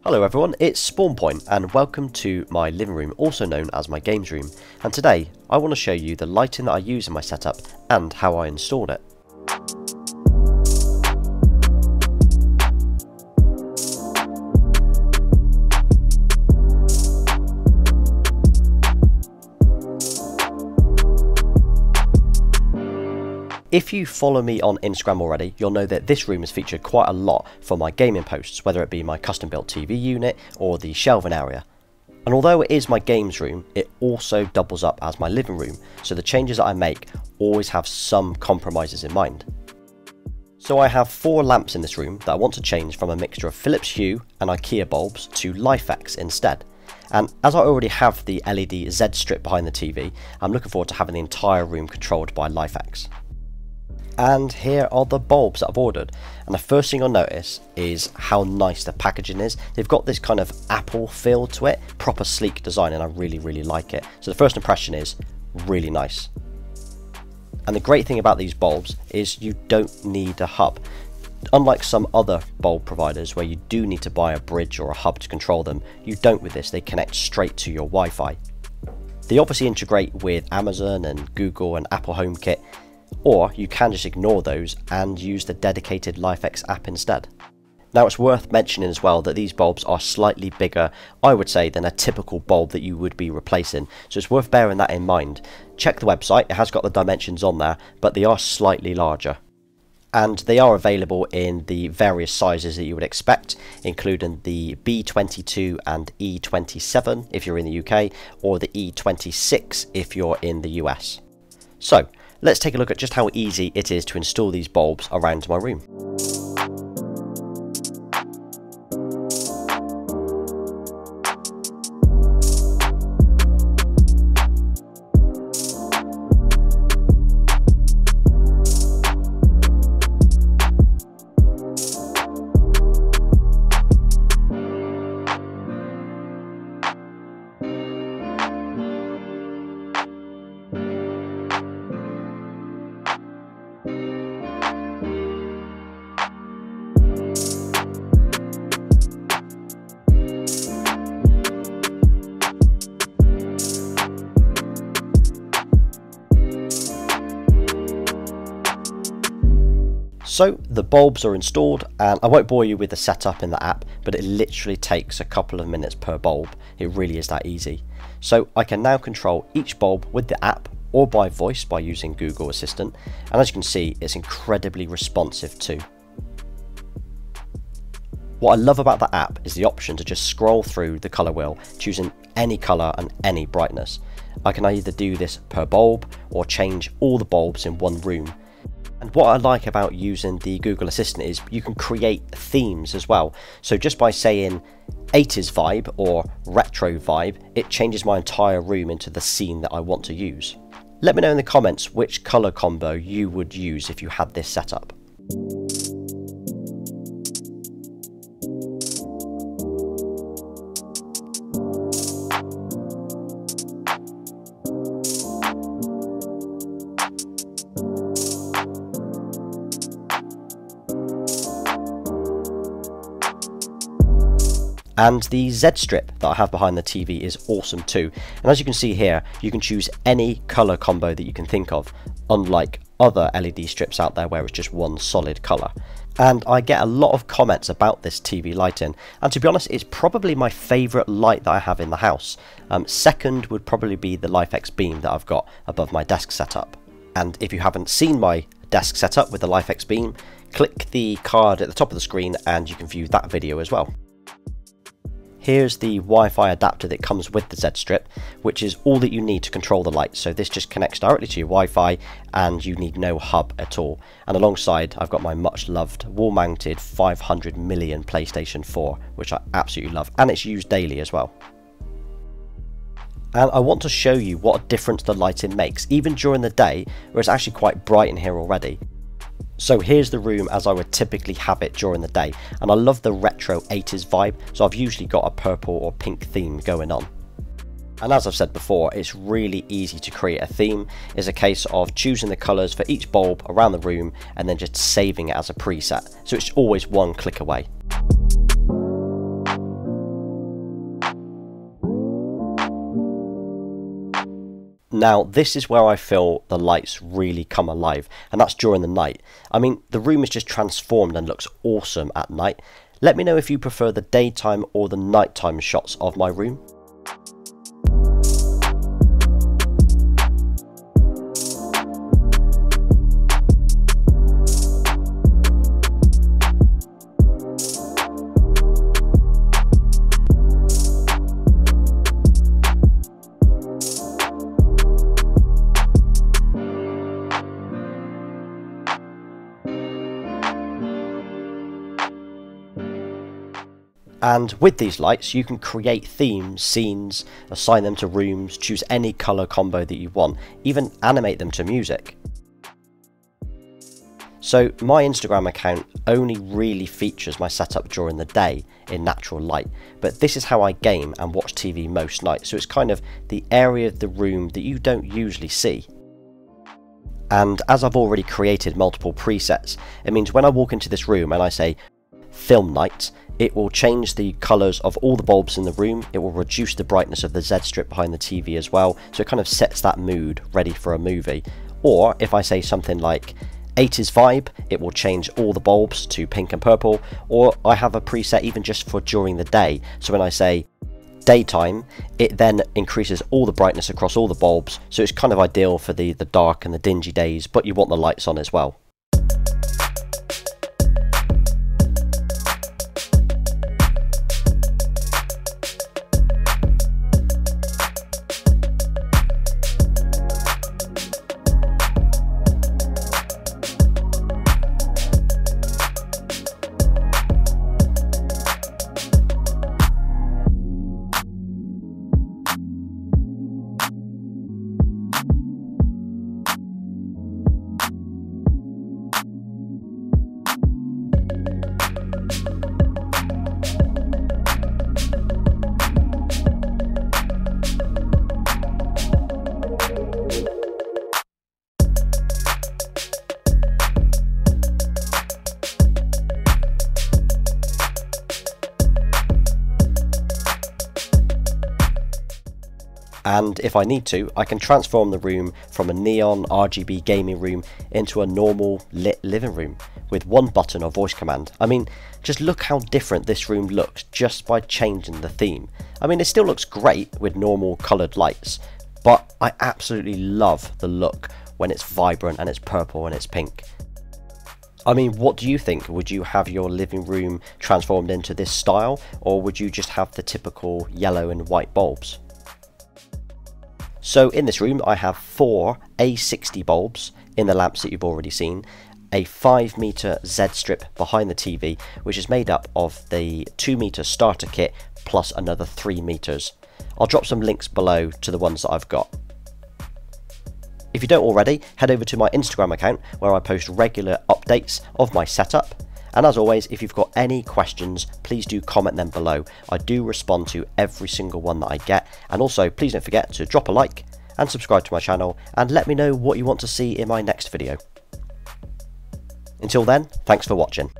Hello everyone, it's SpawnPoiint and welcome to my living room, also known as my games room, and today I want to show you the lighting that I use in my setup and how I installed it. If you follow me on Instagram already, you'll know that this room is featured quite a lot for my gaming posts, whether it be my custom built TV unit or the shelving area. And although it is my games room, it also doubles up as my living room, so the changes that I make always have some compromises in mind. So I have 4 lamps in this room that I want to change from a mixture of Philips Hue and IKEA bulbs to LIFX instead. And as I already have the LED Z strip behind the TV, I'm looking forward to having the entire room controlled by LIFX. And here are the bulbs that I've ordered, and the first thing you'll notice is how nice the packaging is. They've got this kind of Apple feel to it, proper sleek design, and I really like it. So the first impression is really nice. And the great thing about these bulbs is you don't need a hub. Unlike some other bulb providers where you do need to buy a bridge or a hub to control them, you don't with this. They connect straight to your Wi-Fi. They obviously integrate with Amazon and Google and Apple HomeKit, or you can just ignore those and use the dedicated LIFX app instead. Now it's worth mentioning as well that these bulbs are slightly bigger, I would say, than a typical bulb that you would be replacing, so it's worth bearing that in mind. Check the website, it has got the dimensions on there, but they are slightly larger. And they are available in the various sizes that you would expect, including the B22 and E27 if you're in the UK, or the E26 if you're in the US. So, let's take a look at just how easy it is to install these bulbs around my room. So the bulbs are installed, and I won't bore you with the setup in the app, but it literally takes a couple of minutes per bulb. It really is that easy. So I can now control each bulb with the app or by voice by using Google Assistant, and as you can see, it's incredibly responsive too. What I love about the app is the option to just scroll through the colour wheel, choosing any colour and any brightness. I can either do this per bulb or change all the bulbs in one room. And what I like about using the Google Assistant is you can create themes as well. So just by saying 80s vibe or retro vibe, it changes my entire room into the scene that I want to use. Let me know in the comments which colour combo you would use if you had this setup. And the Z strip that I have behind the TV is awesome too, and as you can see here, you can choose any colour combo that you can think of, unlike other LED strips out there where it's just one solid colour. And I get a lot of comments about this TV lighting, and to be honest, it's probably my favourite light that I have in the house. Second would probably be the LIFX beam that I've got above my desk setup. And if you haven't seen my desk setup with the LIFX beam, click the card at the top of the screen and you can view that video as well. Here's the Wi-Fi adapter that comes with the Z strip, which is all that you need to control the light. So this just connects directly to your Wi-Fi and you need no hub at all. And alongside, I've got my much loved wall-mounted 500 million PlayStation 4, which I absolutely love, and it's used daily as well. And I want to show you what a difference the lighting makes, even during the day, where it's actually quite bright in here already. So here's the room as I would typically have it during the day, and I love the retro 80s vibe, so I've usually got a purple or pink theme going on. And as I've said before, it's really easy to create a theme. It's a case of choosing the colours for each bulb around the room and then just saving it as a preset, so it's always one click away. Now, this is where I feel the lights really come alive, and that's during the night. I mean, the room is just transformed and looks awesome at night. Let me know if you prefer the daytime or the nighttime shots of my room. And with these lights you can create themes, scenes, assign them to rooms, choose any colour combo that you want, even animate them to music. So my Instagram account only really features my setup during the day in natural light, but this is how I game and watch TV most nights, so it's kind of the area of the room that you don't usually see. And as I've already created multiple presets, it means when I walk into this room and I say film night, it will change the colours of all the bulbs in the room, it will reduce the brightness of the Z strip behind the TV as well, so it kind of sets that mood ready for a movie. Or if I say something like 80s vibe, it will change all the bulbs to pink and purple, or I have a preset even just for during the day, so when I say daytime, it then increases all the brightness across all the bulbs, so it's kind of ideal for the dark and the dingy days, but you want the lights on as well. And if I need to, I can transform the room from a neon RGB gaming room into a normal lit living room with one button or voice command. I mean, just look how different this room looks just by changing the theme. I mean, it still looks great with normal coloured lights, but I absolutely love the look when it's vibrant and it's purple and it's pink. I mean, what do you think? Would you have your living room transformed into this style, or would you just have the typical yellow and white bulbs? So in this room I have 4 A60 bulbs in the lamps that you've already seen, a 5 meter Z strip behind the TV, which is made up of the 2 meter starter kit plus another 3 meters. I'll drop some links below to the ones that I've got. If you don't already, head over to my Instagram account where I post regular updates of my setup. And as always, if you've got any questions, please do comment them below. I do respond to every single one that I get. And also, please don't forget to drop a like and subscribe to my channel and let me know what you want to see in my next video. Until then, thanks for watching.